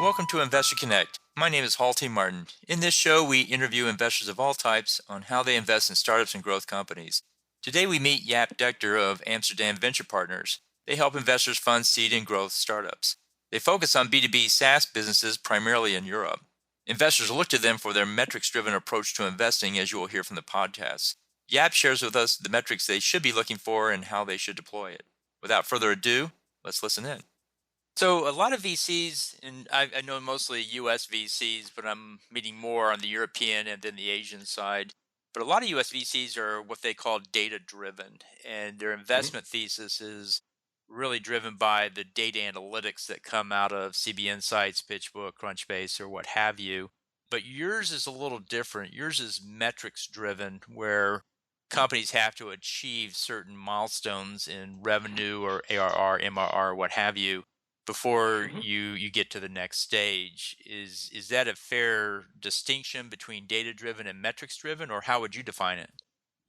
welcome to Investor Connect. My name is Halty Martin. In this show, we interview investors of all types on how they invest in startups and growth companies. Today, we meet Jaap Dekter of Amsterdam Venture Partners. They help investors fund seed and growth startups. They focus on B2B SaaS businesses primarily in Europe. Investors look to them for their metrics-driven approach to investing, as you will hear from the podcast. Jaap shares with us the metrics they should be looking for and how they should deploy it. Without further ado, let's listen in. So a lot of VCs, and I know mostly U.S. VCs, but I'm meeting more on the European and then the Asian side. But a lot of U.S. VCs are what they call data-driven, and their investment thesis is really driven by the data analytics that come out of CB Insights, PitchBook, Crunchbase, or what have you. But yours is a little different. Yours is metrics-driven, where companies have to achieve certain milestones in revenue or ARR, MRR, what have you, before you get to the next stage. Is that a fair distinction between data-driven and metrics-driven, or how would you define it?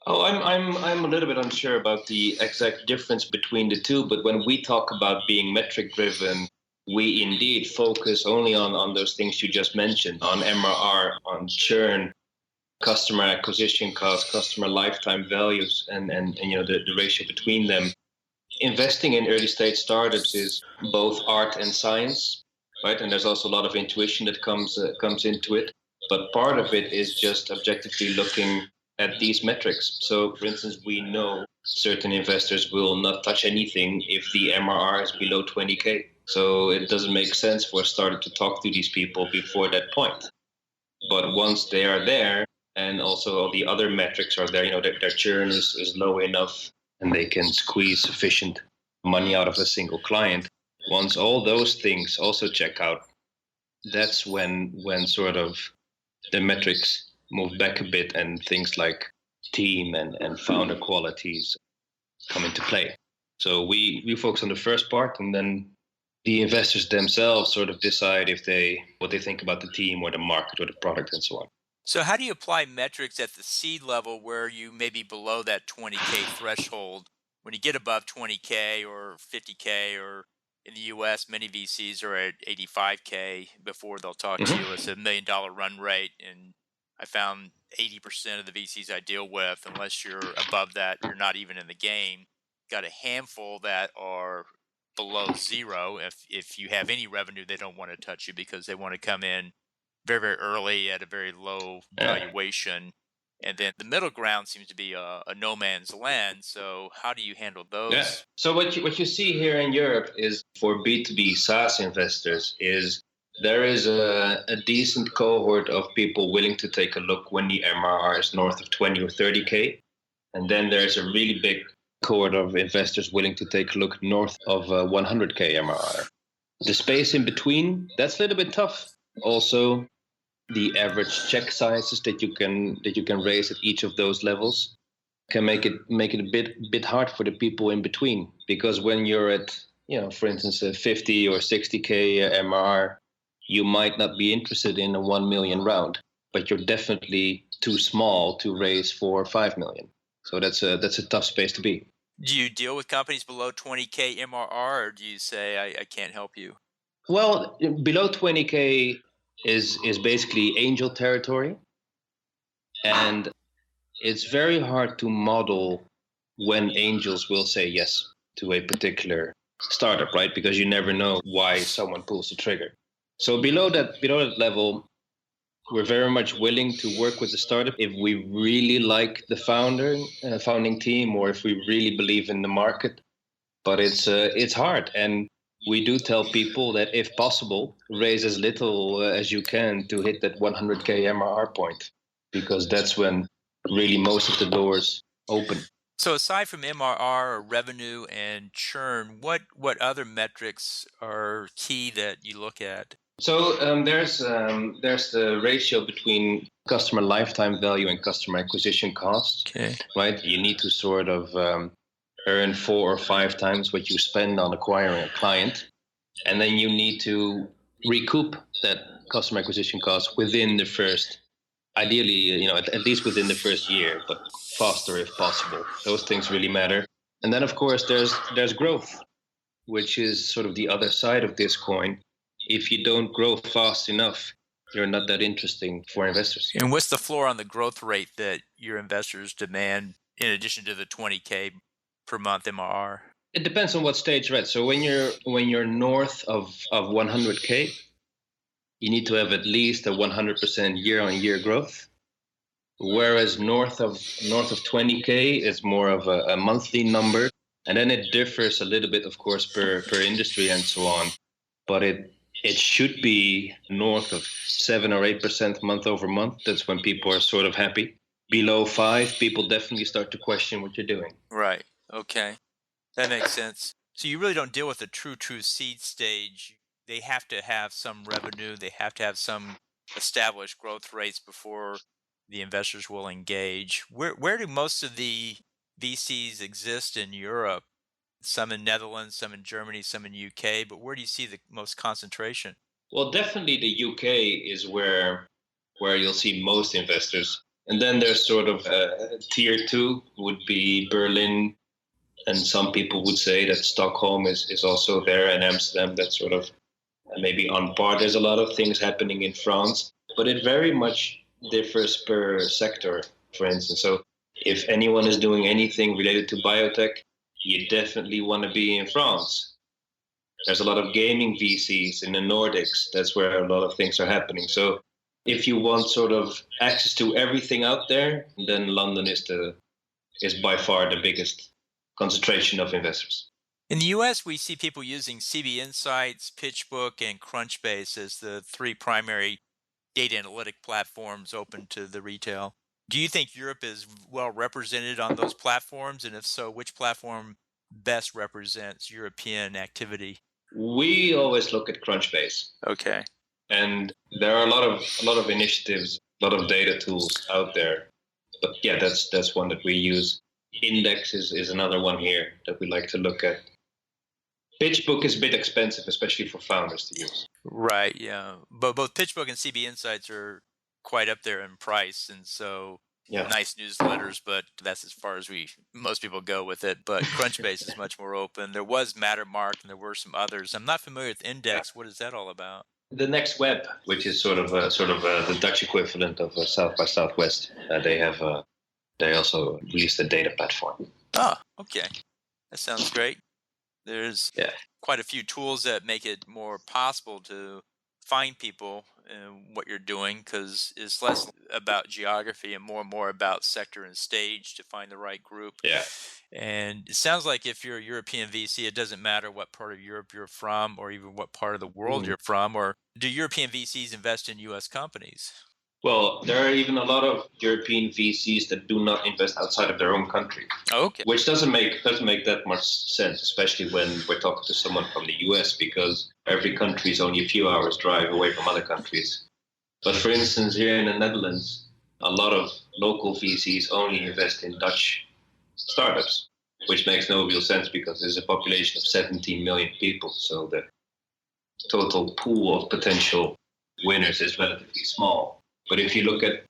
Oh, I'm a little bit unsure about the exact difference between the two, but when we talk about being metric-driven, we indeed focus only on those things you just mentioned, on MRR, on churn, customer acquisition costs, customer lifetime values, and the ratio between them. Investing in early stage startups is both art and science, right? And there's also a lot of intuition that comes into it. But part of it is just objectively looking at these metrics. So, for instance, we know certain investors will not touch anything if the MRR is below 20K. So it doesn't make sense for a startup to talk to these people before that point. But once they are there, and also all the other metrics are there, their churn is low enough, and they can squeeze sufficient money out of a single client. Once all those things also check out, that's when sort of the metrics move back a bit and things like team and founder qualities come into play. So we focus on the first part, and then the investors themselves sort of decide what they think about the team or the market or the product and so on. So how do you apply metrics at the seed level where you may be below that 20K threshold? When you get above 20K or 50K, or in the US, many VCs are at 85K before they'll talk to you. It's $1 million run rate. And I found 80% of the VCs I deal with, unless you're above that, you're not even in the game. Got a handful that are below zero. If you have any revenue, they don't want to touch you because they want to come in very, very early at a very low valuation. And then the middle ground seems to be a no man's land. So how do you handle those? Yeah. So what you see here in Europe is, for B2B SaaS investors, is there is a decent cohort of people willing to take a look when the MRR is north of 20 or 30K. And then there's a really big cohort of investors willing to take a look north of 100K MRR. The space in between, that's a little bit tough. Also, the average check sizes that you can raise at each of those levels can make it a bit hard for the people in between, because when you're at, for instance, a 50 or 60K MRR, you might not be interested in a 1 million round, but you're definitely too small to raise 4 or 5 million. So that's a tough space to be. Do you deal with companies below 20K MRR, or do you say I can't help you? Well, below 20K is basically angel territory, and it's very hard to model when angels will say yes to a particular startup, right? Because you never know why someone pulls the trigger. So below that level, we're very much willing to work with the startup if we really like the founding team, or if we really believe in the market. But it's hard, and we do tell people that if possible, raise as little as you can to hit that 100K MRR point, because that's when really most of the doors open. So aside from MRR or revenue and churn, what other metrics are key that you look at? So there's the ratio between customer lifetime value and customer acquisition costs. Okay. Right? You need to sort of earn 4 or 5 times what you spend on acquiring a client, and then you need to recoup that customer acquisition cost within the first, ideally, at least within the first year, but faster if possible. Those things really matter. And then, of course, there's growth, which is sort of the other side of this coin. If you don't grow fast enough, you're not that interesting for investors. And what's the floor on the growth rate that your investors demand in addition to the 20K per month MRR? It depends on what stage you're at. So when you're north of 100K, you need to have at least a 100% year-on-year growth. Whereas north of 20K is more of a monthly number, and then it differs a little bit, of course, per industry and so on. But it should be north of 7 or 8% month over month. That's when people are sort of happy. Below 5, people definitely start to question what you're doing. Right. Okay. That makes sense. So you really don't deal with the true seed stage. They have to have some revenue. They have to have some established growth rates before the investors will engage. Where do most of the VCs exist in Europe? Some in Netherlands, some in Germany, some in UK, but where do you see the most concentration? Well, definitely the UK is where you'll see most investors. And then there's sort of tier two would be Berlin, and some people would say that Stockholm is also there, and Amsterdam. That's sort of maybe on par. There's a lot of things happening in France, but it very much differs per sector, for instance. So if anyone is doing anything related to biotech, you definitely want to be in France. There's a lot of gaming VCs in the Nordics. That's where a lot of things are happening. So if you want sort of access to everything out there, then London is by far the biggest concentration of investors. In the US, we see people using CB Insights, PitchBook, and Crunchbase as the three primary data analytic platforms open to the retail. Do you think Europe is well represented on those platforms? And if so, which platform best represents European activity? We always look at Crunchbase, Okay. and there are a lot of initiatives, a lot of data tools out there. But yeah, that's one that we use. Index is another one here that we like to look at. PitchBook is a bit expensive, especially for founders to use. Right, yeah. But both PitchBook and CB Insights are quite up there in price, and so Yeah. nice newsletters, but that's as far as most people go with it. But Crunchbase is much more open. There was Mattermark, and there were some others. I'm not familiar with Yeah. Index. What is that all about? The Next Web, which is sort of the Dutch equivalent of South by Southwest, they also released a data platform. Oh, okay. That sounds great. There's Yeah. quite a few tools that make it more possible to find people in what you're doing because it's less about geography and more about sector and stage to find the right group. Yeah. And it sounds like if you're a European VC, it doesn't matter what part of Europe you're from or even what part of the world Mm. you're from. Or do European VCs invest in US companies? Well, there are even a lot of European VCs that do not invest outside of their own country, Okay. which doesn't make that much sense, especially when we're talking to someone from the US, because every country is only a few hours drive away from other countries. But for instance, here in the Netherlands, a lot of local VCs only invest in Dutch startups, which makes no real sense because there's a population of 17 million people. So the total pool of potential winners is relatively small. But if you look at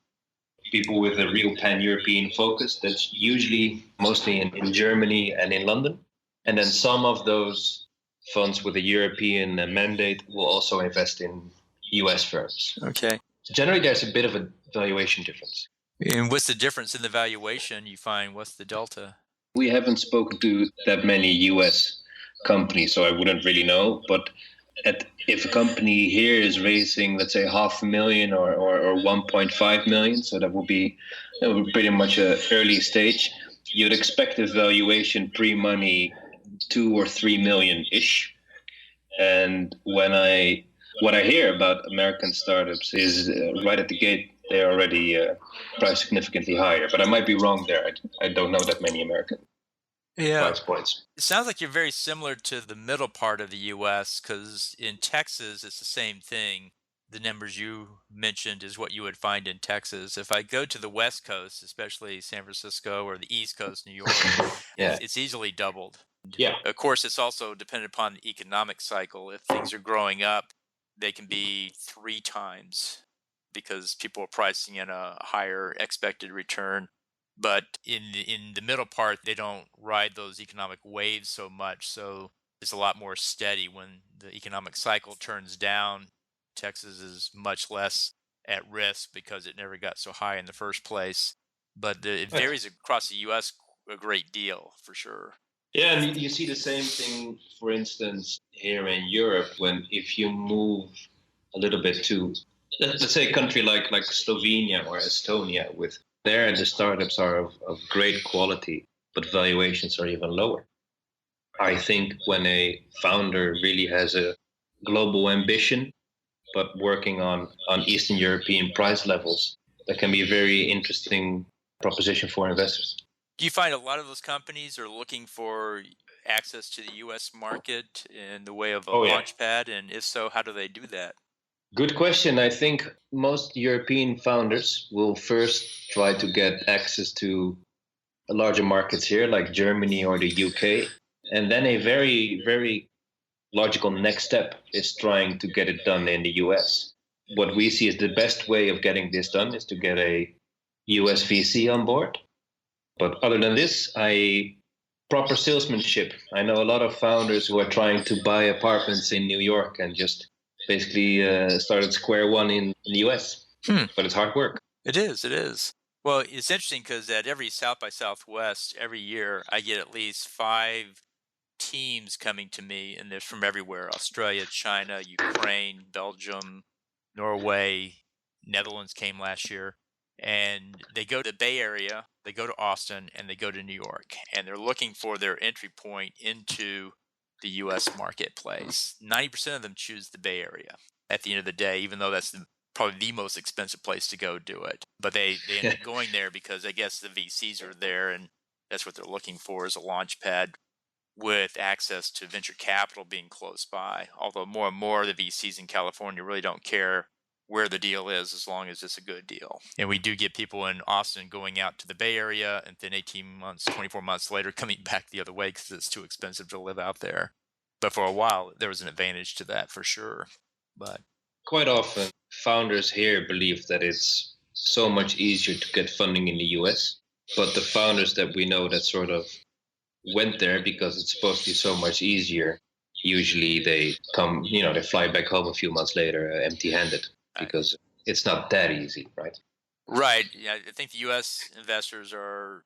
people with a real pan-European focus, that's usually mostly in Germany and in London. And then some of those funds with a European mandate will also invest in US firms. Okay. So generally, there's a bit of a valuation difference. And what's the difference in the valuation you find? What's the delta? We haven't spoken to that many US companies, so I wouldn't really know. But if a company here is raising, let's say, 500,000 or 1.5 million, so that would be pretty much an early stage, you'd expect a valuation pre-money 2 or 3 million ish. And what I hear about American startups is right at the gate, they're already priced significantly higher. But I might be wrong there. I don't know that many American Yeah. price points. It sounds like you're very similar to the middle part of the US because in Texas, it's the same thing. The numbers you mentioned is what you would find in Texas. If I go to the West Coast, especially San Francisco or the East Coast, New York, Yeah. it's easily doubled. Yeah. Of course, it's also dependent upon the economic cycle. If things are growing up, they can be 3 times because people are pricing in a higher expected return. But in the middle part, they don't ride those economic waves so much. So It's a lot more steady when the economic cycle turns down. Texas is much less at risk because it never got so high in the first place. But it Right. varies across the U.S. a great deal for sure. Yeah, and you see the same thing, for instance, here in Europe, when if you move a little bit to, let's say, a country like Slovenia or Estonia, with there the startups are of great quality, but valuations are even lower. I think when a founder really has a global ambition, but working on Eastern European price levels, that can be a very interesting proposition for investors. Do you find a lot of those companies are looking for access to the U.S. market in the way of a Oh yeah. launch pad? And if so, how do they do that? Good question. I think most European founders will first try to get access to larger markets here, like Germany or the UK. And then a very, very logical next step is trying to get it done in the US. What we see is the best way of getting this done is to get a US VC on board. But other than this, proper salesmanship. I know a lot of founders who are trying to buy apartments in New York and just basically started square one in the US. Hmm. But it's hard work. It is. It is. Well, it's interesting because at every South by Southwest every year, I get at least five teams coming to me, and they're from everywhere: Australia, China, Ukraine, Belgium, Norway, Netherlands came last year. And they go to the Bay Area, they go to Austin, and they go to New York. And they're looking for their entry point into the US marketplace. 90% of them choose the Bay Area at the end of the day, even though that's probably the most expensive place to go do it. But they end up going there because I guess the VCs are there and that's what they're looking for is a launch pad with access to venture capital being close by. Although more and more the VCs in California really don't care where the deal is as long as it's a good deal. And we do get people in Austin going out to the Bay Area and then 18 months, 24 months later coming back the other way because it's too expensive to live out there. But for a while, there was an advantage to that for sure. But Quite often, founders here believe that it's so much easier to get funding in the US. But the founders that we know that sort of went there because it's supposed to be so much easier, usually they come, they fly back home a few months later empty handed I, because it's not that easy, right? right. Yeah, I think the US investors are,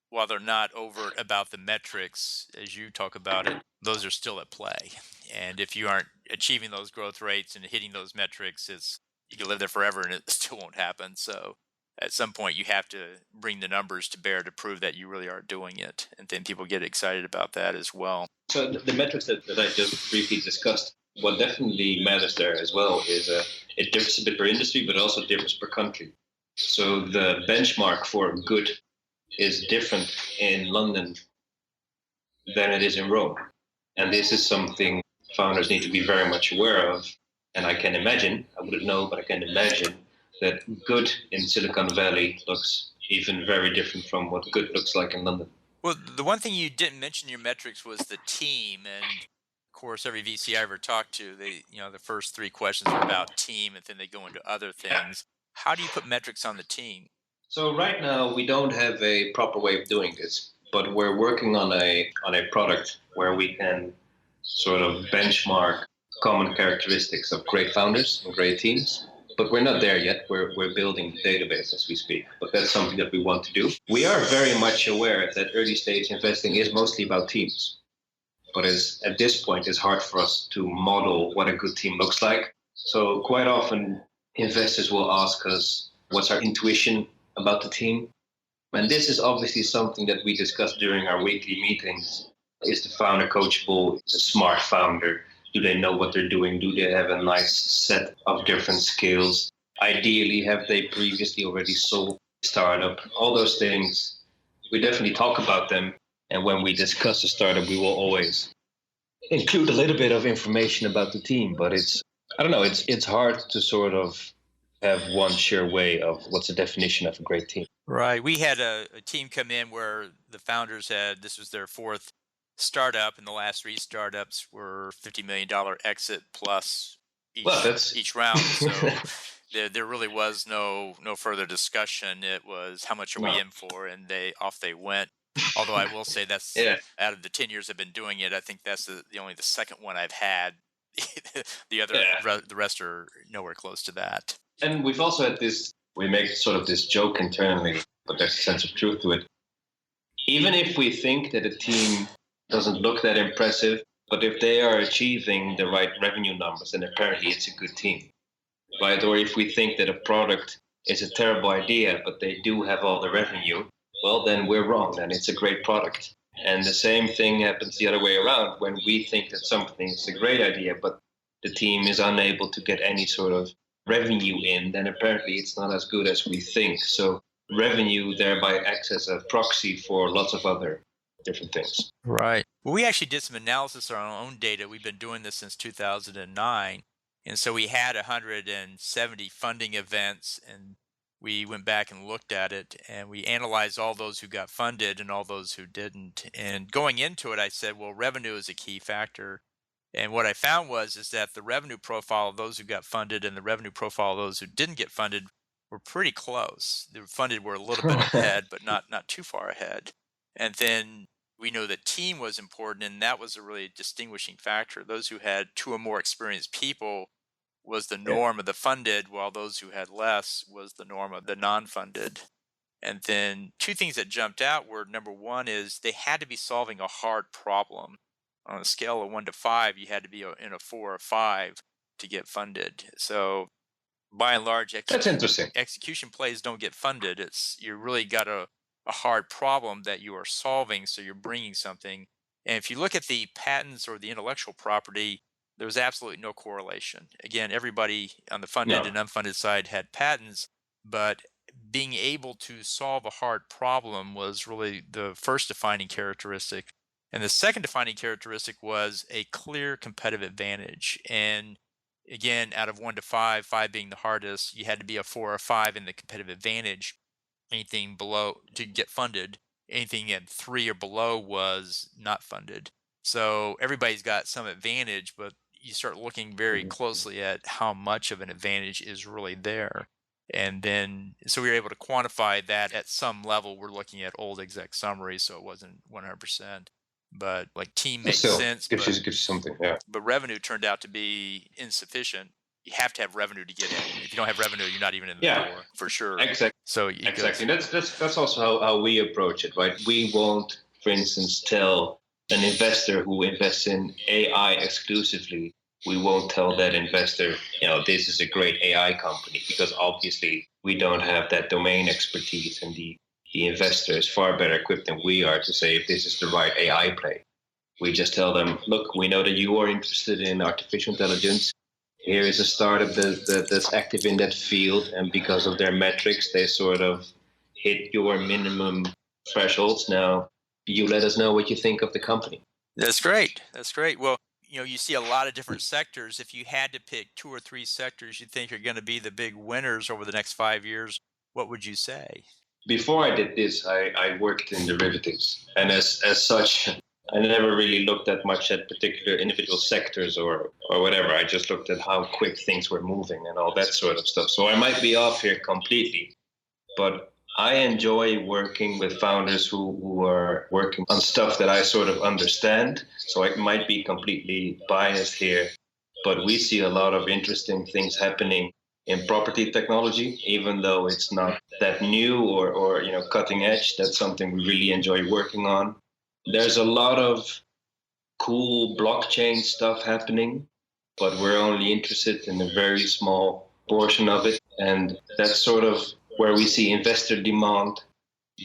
while they're not overt about the metrics, as you talk about it, those are still at play. And if you aren't achieving those growth rates and hitting those metrics, it's you can live there forever and it still won't happen. So at some point you have to bring the numbers to bear to prove that you really are doing it. And then people get excited about that as well. So the metrics that I just briefly discussed, what definitely matters there as well is it differs a bit per industry, but also differs per country. So the benchmark for good is different in London than it is in Rome. And this is something founders need to be very much aware of. And I can imagine, I wouldn't know, but I can imagine that good in Silicon Valley looks even very different from what good looks like in London. Well, the one thing you didn't mention in your metrics was the team. And of course, every VC I ever talked to, the first three questions are about team and then they go into other Yeah. things. How do you put metrics on the team? So right now we don't have a proper way of doing this, but we're working on a product where we can sort of benchmark common characteristics of great founders and great teams. But we're not there yet. We're building the database as we speak. But that's something that we want to do. We are very much aware that early stage investing is mostly about teams. But at this point, it's hard for us to model what a good team looks like. So quite often, investors will ask us, what's our intuition about the team? And this is obviously something that we discuss during our weekly meetings. Is the founder coachable? Is a smart founder? Do they know what they're doing? Do they have a nice set of different skills? Ideally, have they previously already sold a startup? All those things, we definitely talk about them. And when we discuss a startup, we will always include a little bit of information about the team. But I don't know, it's hard to sort of have one sure way of what's the definition of a great team. Right. We had a team come in where the founders had this was their fourth startup, and the last three startups were $50 million exit plus Well, each round. So there really was no further discussion. It was how much are we no. in for, and they off they went. Although I will say that's Yeah, out of the 10 years I've been doing it, I think that's the only the second one I've had. yeah. The rest are nowhere close to that. And we've also had this, we make sort of this joke internally, but there's a sense of truth to it. Even if we think that a team doesn't look that impressive, but if they are achieving the right revenue numbers, then apparently it's a good team, right? Or if we think that a product is a terrible idea, but they do have all the revenue, well, then we're wrong. Then it's a great product. And the same thing happens the other way around when we think that something is a great idea, but the team is unable to get any sort of revenue in, then apparently it's not as good as we think. So revenue thereby acts as a proxy for lots of other different things. Right. Well, we actually did some analysis on our own data. We've been doing this since 2009. And so we had 170 funding events, and we went back and looked at it, and we analyzed all those who got funded and all those who didn't. And going into it, I said, well, revenue is a key factor. And what I found was is that the revenue profile of those who got funded and the revenue profile of those who didn't get funded were pretty close. The funded were a little bit ahead, but not too far ahead. And then we know that team was important, and that was a really distinguishing factor. Those who had two or more experienced people was the Yeah, norm of the funded, while those who had less was the norm of the non-funded. And then two things that jumped out were, number one is they had to be solving a hard problem. On a scale of 1 to 5, you had to be in a 4 or 5 to get funded. So by and large, that's interesting. execution plays don't get funded. It's you really got a hard problem that you are solving, so you're bringing something. And if you look at the patents or the intellectual property, there was absolutely no correlation. Again, everybody on the funded No, and unfunded side had patents, but being able to solve a hard problem was really the first defining characteristic. And the second defining characteristic was a clear competitive advantage. And again, out of 1 to 5, 5 being the hardest, you had to be a 4 or 5 in the competitive advantage. Anything below to get funded, anything at 3 or below was not funded. So everybody's got some advantage, but you start looking very closely at how much of an advantage is really there. And then, so we were able to quantify that at some level. We're looking at old exec summaries, so it wasn't 100%. But like team but makes still sense, gives you something. Yeah, but revenue turned out to be insufficient. You have to have revenue to get in. If you don't have revenue, you're not even in the yeah, door for sure. exactly. So it Exactly. goes. That's also how we approach it, right? We won't, for instance, tell an investor who invests in AI exclusively, we won't tell that investor, this is a great AI company, because obviously we don't have that domain expertise, and the investor is far better equipped than we are to say if this is the right AI play. We just tell them, look, we know that you are interested in artificial intelligence. Here is a startup that's active in that field, and because of their metrics, they sort of hit your minimum thresholds. Now, you let us know what you think of the company. That's great. That's great. Well, you see a lot of different sectors. If you had to pick 2 or 3 sectors you think are going to be the big winners over the next 5 years, what would you say? Before I did this, I worked in derivatives, and as such, I never really looked that much at particular individual sectors or whatever. I just looked at how quick things were moving and all that sort of stuff. So I might be off here completely, but I enjoy working with founders who are working on stuff that I sort of understand. So I might be completely biased here, but we see a lot of interesting things happening in property technology, even though it's not that new or cutting edge. That's something we really enjoy working on. There's a lot of cool blockchain stuff happening, but we're only interested in a very small portion of it. And that's sort of where we see investor demand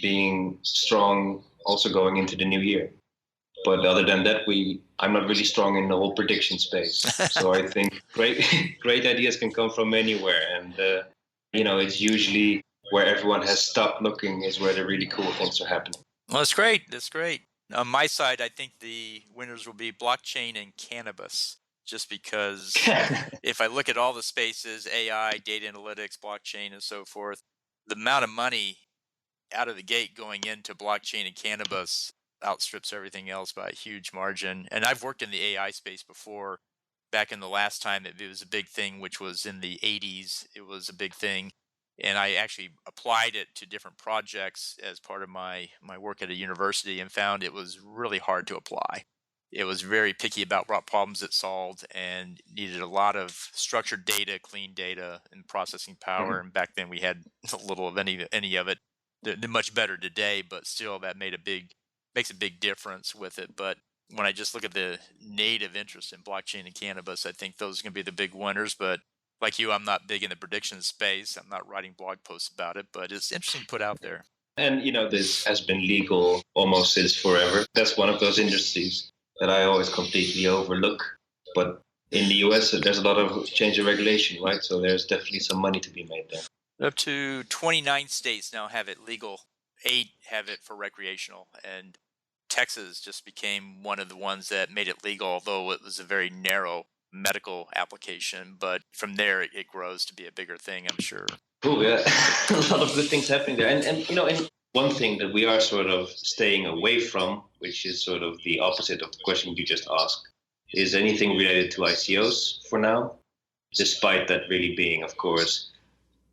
being strong also going into the new year. But other than that, I'm not really strong in the whole prediction space. So I think great great ideas can come from anywhere, and it's usually where everyone has stopped looking is where the really cool things are happening. Well, that's great. That's great. On my side, I think the winners will be blockchain and cannabis, just because if I look at all the spaces, AI, data analytics, blockchain, and so forth, the amount of money out of the gate going into blockchain and cannabis outstrips everything else by a huge margin. And I've worked in the AI space before. Back in the last time it was a big thing, which was in the 80s. It was a big thing. and I actually applied it to different projects as part of my work at a university and found it was really hard to apply. It was very picky about what problems it solved and needed a lot of structured data, clean data, and processing power. Mhm. And back then we had little of any of it. They're much better today, but still that makes a big difference with it. But when I just look at the native interest in blockchain and cannabis, I think those are going to be the big winners. But like you, I'm not big in the prediction space. I'm not writing blog posts about it, but it's interesting to put out there. And this has been legal almost since forever. That's one of those industries that I always completely overlook. But in the US, there's a lot of change of regulation, right? So there's definitely some money to be made there. Up to 29 states now have it legal. 8 have it for recreational, and Texas just became one of the ones that made it legal, although it was a very narrow medical application. But from there, it grows to be a bigger thing, I'm sure. Oh yeah, a lot of good things happening there. And one thing that we are sort of staying away from, which is sort of the opposite of the question you just asked, is anything related to ICOs for now, despite that really being, of course,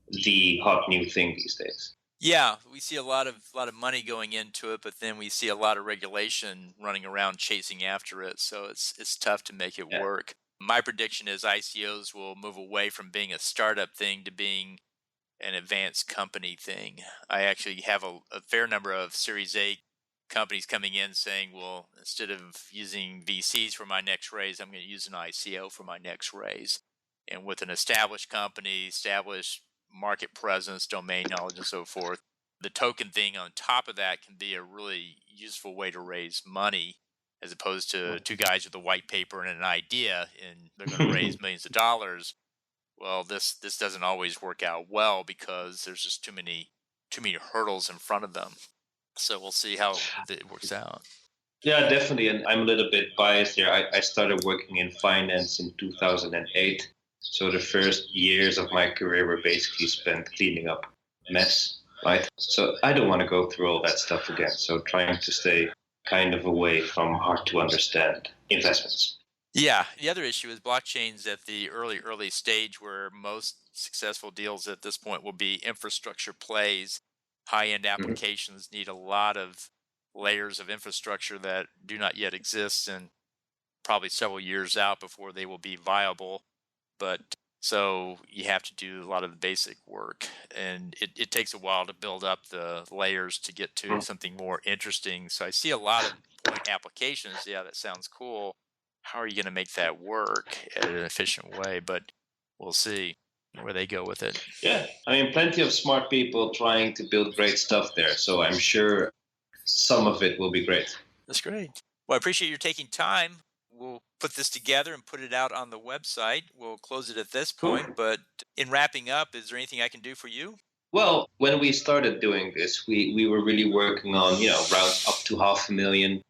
the hot new thing these days. Yeah, we see a lot of money going into it, but then we see a lot of regulation running around chasing after it. So it's tough to make it Yeah. work. My prediction is ICOs will move away from being a startup thing to being an advanced company thing. I actually have a fair number of Series A companies coming in saying, well, instead of using VCs for my next raise, I'm going to use an ICO for my next raise. And with an established company, established market presence, domain knowledge, and so forth, the token thing on top of that can be a really useful way to raise money as opposed to two guys with a white paper and an idea and they're going to raise millions of dollars. Well, this doesn't always work out well because there's just too many hurdles in front of them. So we'll see how it works out. Yeah, definitely. And I'm a little bit biased here. I started working in finance in 2008. So the first years of my career were basically spent cleaning up mess, right? So I don't want to go through all that stuff again. So trying to stay kind of away from hard to understand investments. Yeah, the other issue is blockchains at the early stage where most successful deals at this point will be infrastructure plays. High-end Mhm. applications need a lot of layers of infrastructure that do not yet exist and probably several years out before they will be viable. But so you have to do a lot of the basic work, and it takes a while to build up the layers to get to something more interesting. So I see a lot of point applications. Yeah, that sounds cool. How are you going to make that work at an efficient way? But we'll see where they go with it. Yeah, I mean, plenty of smart people trying to build great stuff there. So I'm sure some of it will be great. That's great. Well, I appreciate your taking time. We'll put this together and put it out on the website. We'll close it at this Cool. point. But in wrapping up, is there anything I can do for you? Well, when we started doing this, we were really working on, rounds up to 500,000.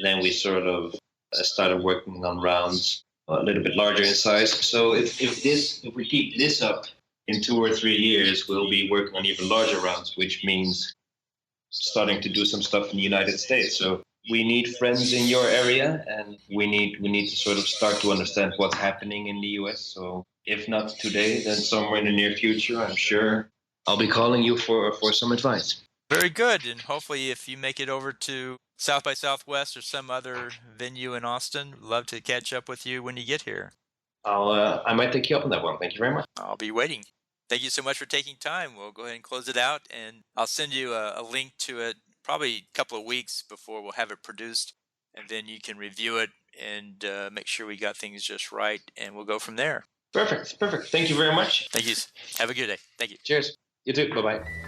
Then we sort of started working on rounds a little bit larger in size. So if we keep this up in 2 or 3 years, we'll be working on even larger rounds, which means starting to do some stuff in the United States. So we need friends in your area, and we need to sort of start to understand what's happening in the US. So if not today, then somewhere in the near future, I'm sure I'll be calling you for some advice. Very good. And hopefully, if you make it over to South by Southwest or some other venue in Austin, love to catch up with you when you get here. I might take you up on that one. Thank you very much. I'll be waiting. Thank you so much for taking time. We'll go ahead and close it out, and I'll send you a link to it probably a couple of weeks before we'll have it produced, and then you can review it and make sure we got things just right, and we'll go from there. Perfect. Perfect. Thank you very much. Thank you. Have a good day. Thank you. Cheers. You too. Bye bye.